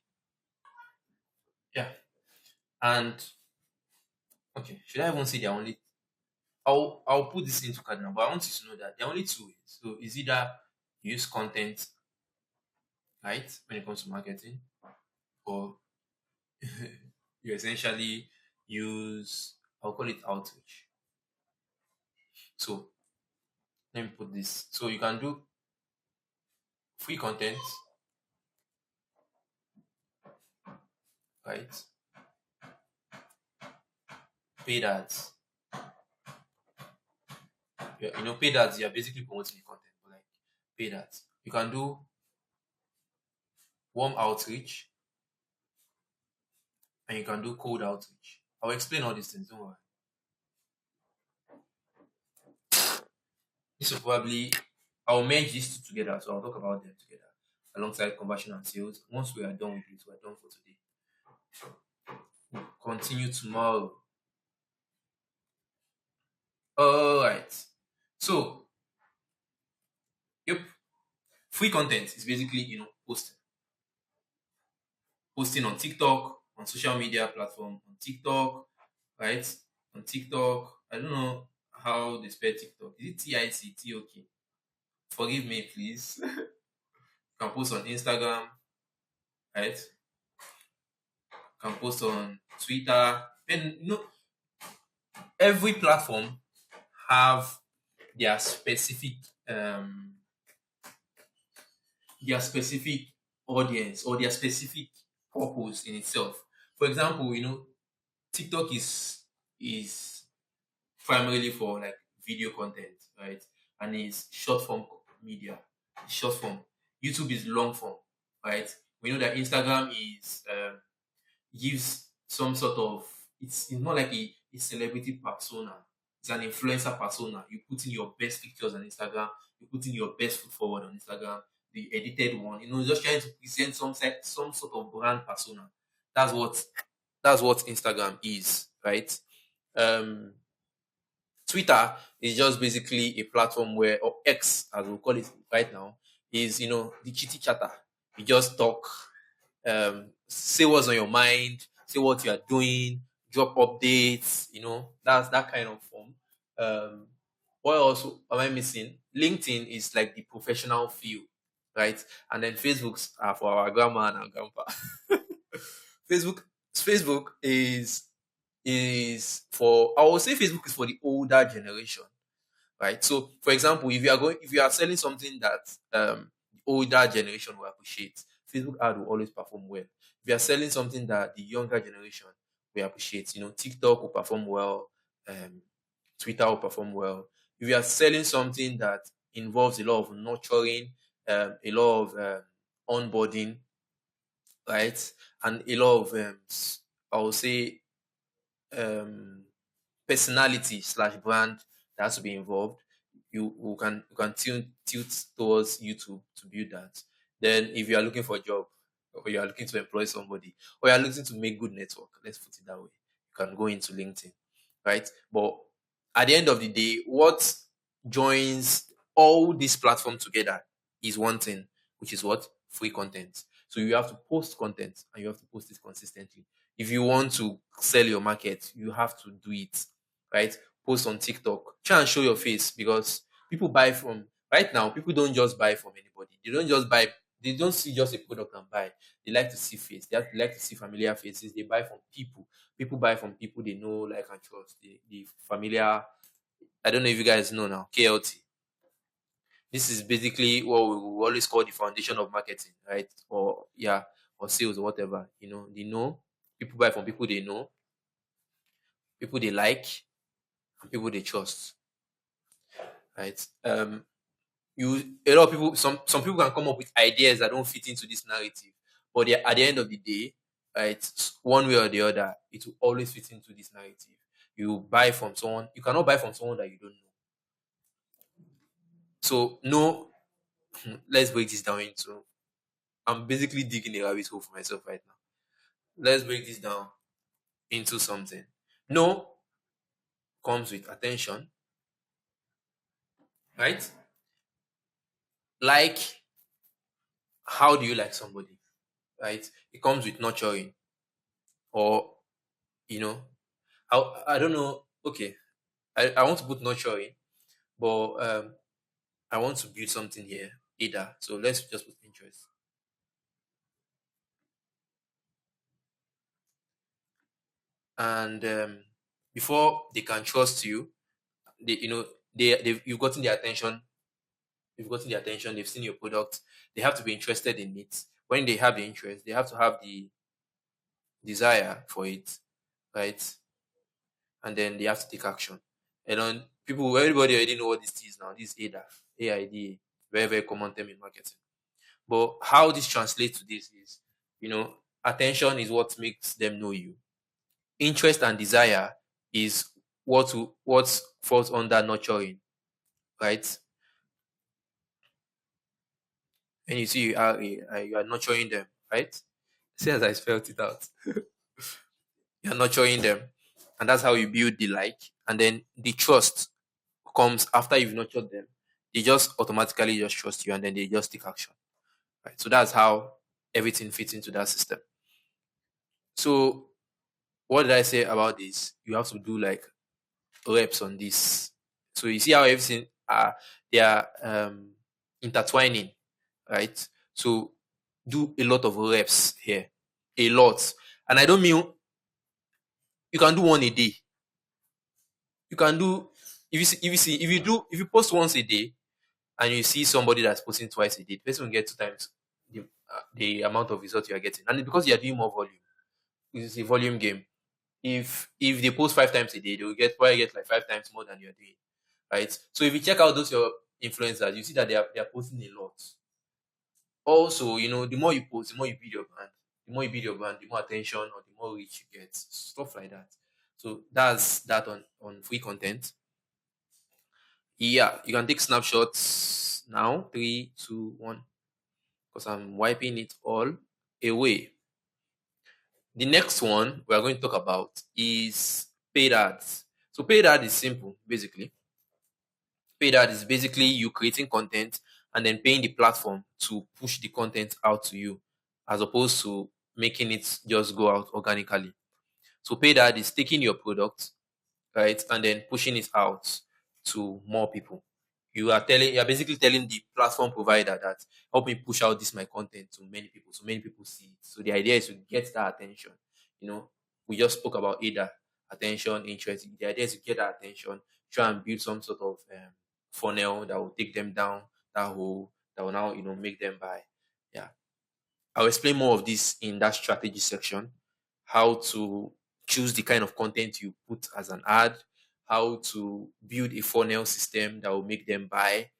Yeah. And okay, should I even say there are only I'll put this into cardinal, but I want you to know that there are only 2 ways. So it's either you use content, right, when it comes to marketing, or you essentially use, I'll call it outreach. So let me put this. So you can do free content, right? Paid ads. Yeah, paid ads, you're basically promoting the content, but like paid ads. You can do warm outreach, and you can do cold outreach. I'll explain all these things, don't worry. This will probably, I'll merge these two together, so I'll talk about them together alongside conversion and sales. Once we are done with it, we're done for today. We'll continue tomorrow. All right. So, yep, free content is basically posting on TikTok, on social media platform, on TikTok, right? On TikTok, I don't know how they spell TikTok. Is it TICTOK? Forgive me, please. You can post on Instagram, right? You can post on Twitter. And every platform have their specific um their specific audience or their specific purpose in itself. For example, TikTok is primarily for like video content, right? And it's short form media, short form. YouTube is long form, right? We know that Instagram is gives some sort of, it's not like a celebrity persona. It's an influencer persona. You put in your best pictures on Instagram. You put in your best foot forward on Instagram. The edited one, just trying to present some sort of brand persona. That's what Instagram is, right? Um, Twitter is just basically a platform where, or X as we call it right now, is the chitty chatter. You just talk, say what's on your mind, say what you are doing, drop updates. That's that kind of form. What else am I missing? LinkedIn is like the professional field, right? And then Facebook's are for our grandma and our grandpa. Facebook Facebook is for, I would say Facebook is for the older generation, right? So, for example, if you are selling something that the older generation will appreciate, Facebook ad will always perform well. If you are selling something that the younger generation we appreciate. TikTok will perform well, um, Twitter will perform well. If you are selling something that involves a lot of nurturing, a lot of onboarding, right, and a lot of I would say um, personality slash brand that has to be involved, you can tilt towards YouTube to build that. Then if you are looking for a job, or you are looking to employ somebody, or you are looking to make good network, let's put it that way, you can go into LinkedIn, right? But at the end of the day, what joins all these platforms together is one thing, which is what? Free content. So you have to post content, and you have to post it consistently. If you want to sell your market, you have to do it, right? Post on TikTok, try and show your face, because people buy from right now. People don't just buy from anybody. They don't just buy. They don't see just a product and buy. They like to see face. They like to see familiar faces. They buy from people. People buy from people they know, like, and trust. The familiar. I don't know if you guys know now. KLT. This is basically what we will always call the foundation of marketing, right? Or yeah, or sales or whatever. They know. People buy from people they know, people they like, and people they trust, right? You A lot of people, some people can come up with ideas that don't fit into this narrative, but at the end of the day, right, one way or the other, it will always fit into this narrative. You buy from someone, you cannot buy from someone that you don't know. So no, let's break this down into. I'm basically digging a rabbit hole for myself right now. Let's break this down into something. No comes with attention, right? Like, how do you like somebody, right? It comes with nurturing, or you know, I don't know. Okay, I want to put nurturing, but I want to build something here either. So let's just put interest. And before they can trust you, they you know they you've gotten their attention. You've gotten their attention. They've seen your product. They have to be interested in it. When they have the interest, they have to have the desire for it, right? And then they have to take action. And on people, everybody already know what this is now. This is AIDA, AIDA, very very common term in marketing. But how this translates to this is, attention is what makes them know you. Interest and desire is what falls under nurturing, right? And you see, you are nurturing them, right? See, as I spelled it out, you're nurturing them, and that's how you build the like, and then the trust comes after you've nurtured them. They just automatically just trust you, and then they just take action, right? So that's how everything fits into that system. So what did I say about this? You have to do like reps on this. So you see how everything they are intertwining, right? So do a lot of reps here, a lot, and I don't mean you can do one a day. You can do if you post once a day, and you see somebody that's posting twice a day, the person will get two times the amount of results you are getting, and it's because you are doing more volume. It's a volume game. If they post 5 times a day, they will probably get like 5 times more than you're doing, right? So if you check out those your influencers, you see that they are posting a lot. Also, the more you post, the more you build your brand. The more you build your brand, the more attention or the more reach you get, stuff like that. So that's that on free content. Yeah, you can take snapshots now. Three, two, one. Because I'm wiping it all away. The next one we are going to talk about is paid ads. So paid ad is simple, basically. Paid ad is basically you creating content and then paying the platform to push the content out to you, as opposed to making it just go out organically. So paid ad is taking your product, right, and then pushing it out to more people. You are basically telling the platform provider that help me push out this my content to many people, so many people see it. So the idea is to get that attention. We just spoke about either attention, interest. The idea is to get that attention, try and build some sort of funnel that will take them down that hole, that will now make them buy. Yeah, I'll explain more of this in that strategy section. How to choose the kind of content you put as an ad, how to build a funnel system that will make them buy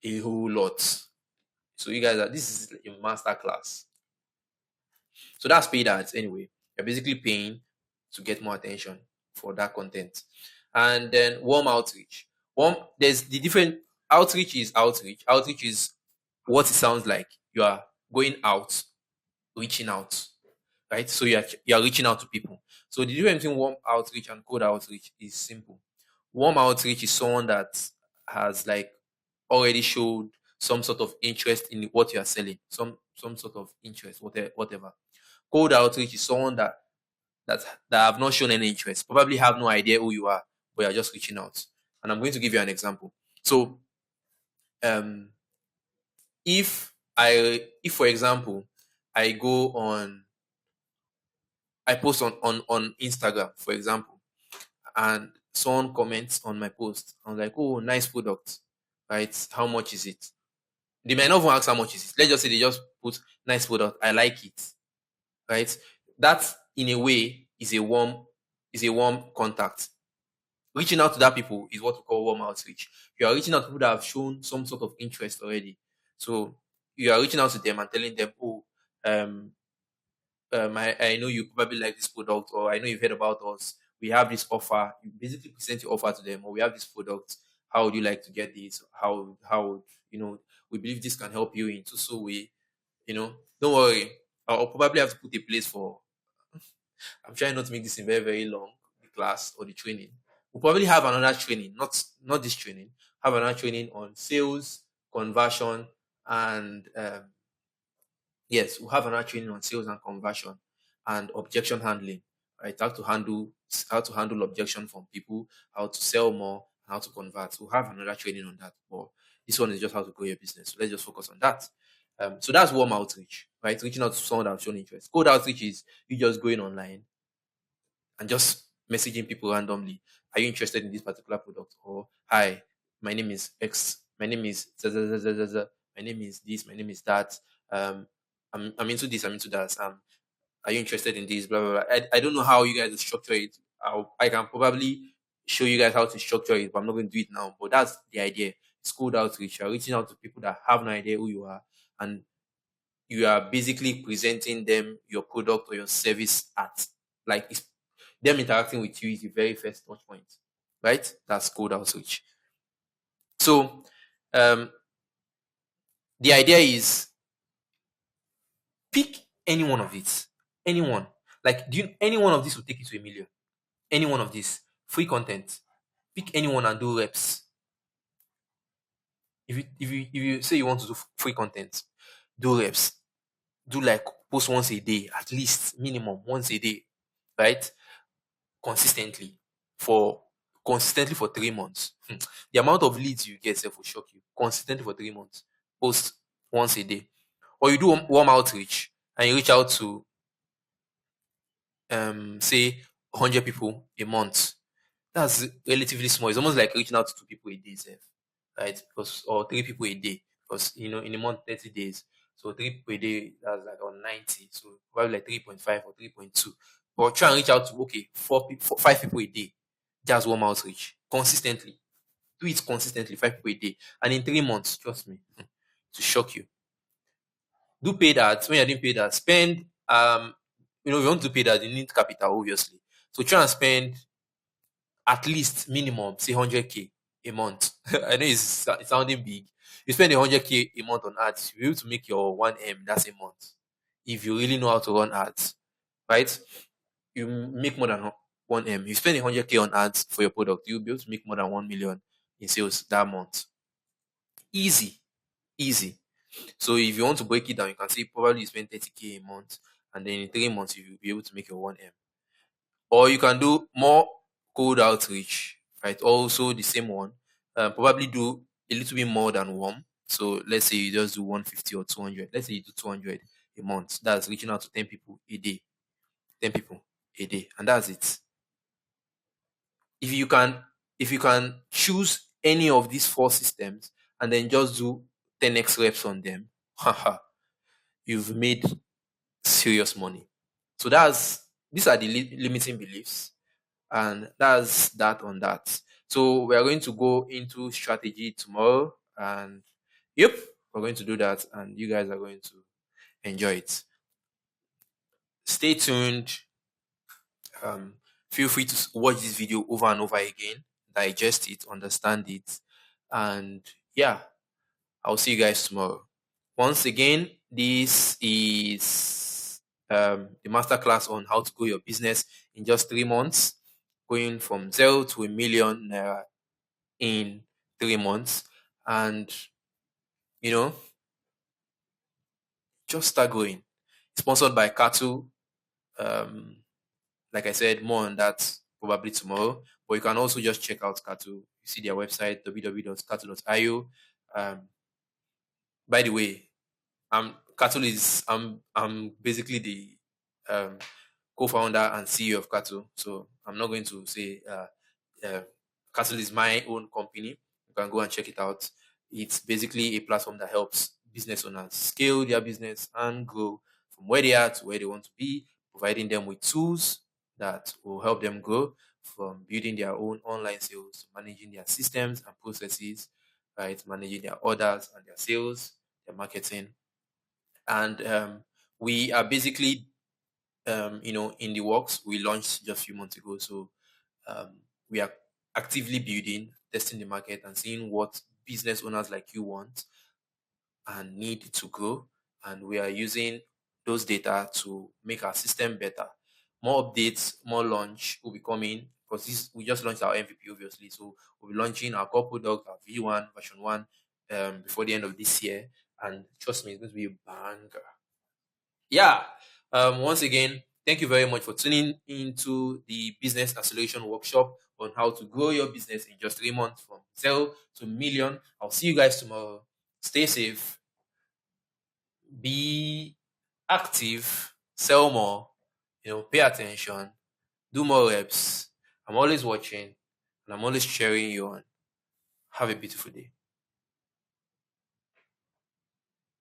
a whole lot. So you guys are this is a master class. So that's paid ads anyway. You're basically paying to get more attention for that content. And then warm outreach. There's the different outreach is outreach. Outreach is what it sounds like. You are going out, reaching out, right? So you're reaching out to people. So the difference between warm outreach and cold outreach is simple. Warm outreach is someone that has like already showed some sort of interest in what you are selling, some sort of interest, whatever. Cold outreach is someone that that have not shown any interest, probably have no idea who you are, but you're just reaching out. And I'm going to give you an example. So, um, if for example, I go on, I post on Instagram, for example, and someone comments on my post, I'm like, oh, nice product, right? How much is it? They might not even ask how much is it. Let's just say they just put nice product, I like it, right? That in a way is a warm contact. Reaching out to that people is what we call warm outreach. You are reaching out to people that have shown some sort of interest already. So you are reaching out to them and telling them, oh, um, I know you probably like this product, or I know you've heard about us. We have this offer. You basically present your offer to them, or we have this product. How would you like to get this? How we believe this can help you in so way. Don't worry. I'll probably have to put a place for. I'm trying not to make this in very very long, the class or the training. We'll probably have another training, not this training. Have another training on sales, conversion, and yes, we'll have another training on sales and conversion and objection handling. Right, how to handle objection from people, how to sell more, how to convert. We'll have another training on that. But this one is just how to grow your business. So let's just focus on that. So that's warm outreach, right? Reaching out to someone that has shown interest. Cold outreach is you just going online and just messaging people randomly. Are you interested in this particular product? Or hi, my name is X. My name is my name is this. My name is that. I'm into this. I'm into that. Are you interested in this? Blah blah blah. I don't know how you guys structure it. I can probably show you guys how to structure it, but I'm not going to do it now. But that's the idea. It's cold outreach. You're reaching out to people that have no idea who you are, and you are basically presenting them your product or your service at like it's them interacting with you is the very first touch point, right? That's cold outreach. So, um, the idea is pick any one of it, anyone. Like, any one of this will take you to a million. Any one of this free content. Pick anyone and do reps. If you say you want to do free content, do reps. Do like post once a day, at least minimum once a day, right? consistently for consistently for 3 months. The amount of leads you get will shock you. Consistently for 3 months. Post once a day. Or you do warm outreach and you reach out to say 100 people a month. That's relatively small. It's almost like reaching out to 2 people a day, sef, right? Because or 3 people a day. Because in a month, 30 days. So 3 people a day, that's like on 90. So probably like 3.5 or 3.2. But try and reach out to 5 people a day. That's warm outreach. Consistently. Do it consistently, 5 people a day. And in 3 months, trust me, to shock you. Do paid ads. When you're doing paid ads, spend if you want to pay that, you need capital, obviously. So try and spend at least minimum, say 100K a month. I know it's sounding big. You spend 100K a month on ads, you're able to make your 1M, that's a month. If you really know how to run ads, right? You make more than 1M. You spend 100K on ads for your product, you'll be able to make more than 1 million in sales that month. Easy. Easy. So if you want to break it down, you can say probably you spend 30K a month, and then in 3 months, you'll be able to make your 1M. Or you can do more cold outreach, right? Also the same one. Probably do a little bit more than warm. So let's say you just do 150 or 200. Let's say you do 200 a month. That's reaching out to 10 people a day. 10 people a day. And that's it. If you can choose any of these 4 systems and then just do 10x reps on them, haha, you've made serious money. So that's these are the limiting beliefs, and that's that on that. So we are going to go into strategy tomorrow, and yep, we're going to do that, and you guys are going to enjoy it. Stay tuned. Um, Feel free to watch this video over and over again, digest it, understand it, and yeah, I'll see you guys tomorrow. Once again, this is the masterclass on how to grow your business in just 3 months, going from 0 to 1 million naira in 3 months. And, you know, just start going. Sponsored by Cartle. Um, like I said, more on that probably tomorrow. But you can also just check out Cartle. You see their website, www.cartle.io. By the way, Cartle is I'm basically the um, co-founder and CEO of Cartle. So I'm not going to say uh, Cartle is my own company. You can go and check it out. It's basically a platform that helps business owners scale their business and grow from where they are to where they want to be, providing them with tools that will help them grow, from building their own online sales, managing their systems and processes, right, managing their orders and their sales, their marketing, and we are basically in the works. We launched just a few months ago, so um, we are actively building, testing the market, and seeing what business owners like you want and need to grow. And we are using those data to make our system better. More updates, more launch will be coming, because this we just launched our MVP, obviously. So we'll be launching our core product, our V1 version 1, before the end of this year. And trust me, it's going to be a banger. Yeah. Once again, thank you very much for tuning into the business acceleration workshop on how to grow your business in just 3 months from 0 to 1 million. I'll see you guys tomorrow. Stay safe, be active, sell more, pay attention, do more reps. I'm always watching and I'm always cheering you on. Have a beautiful day.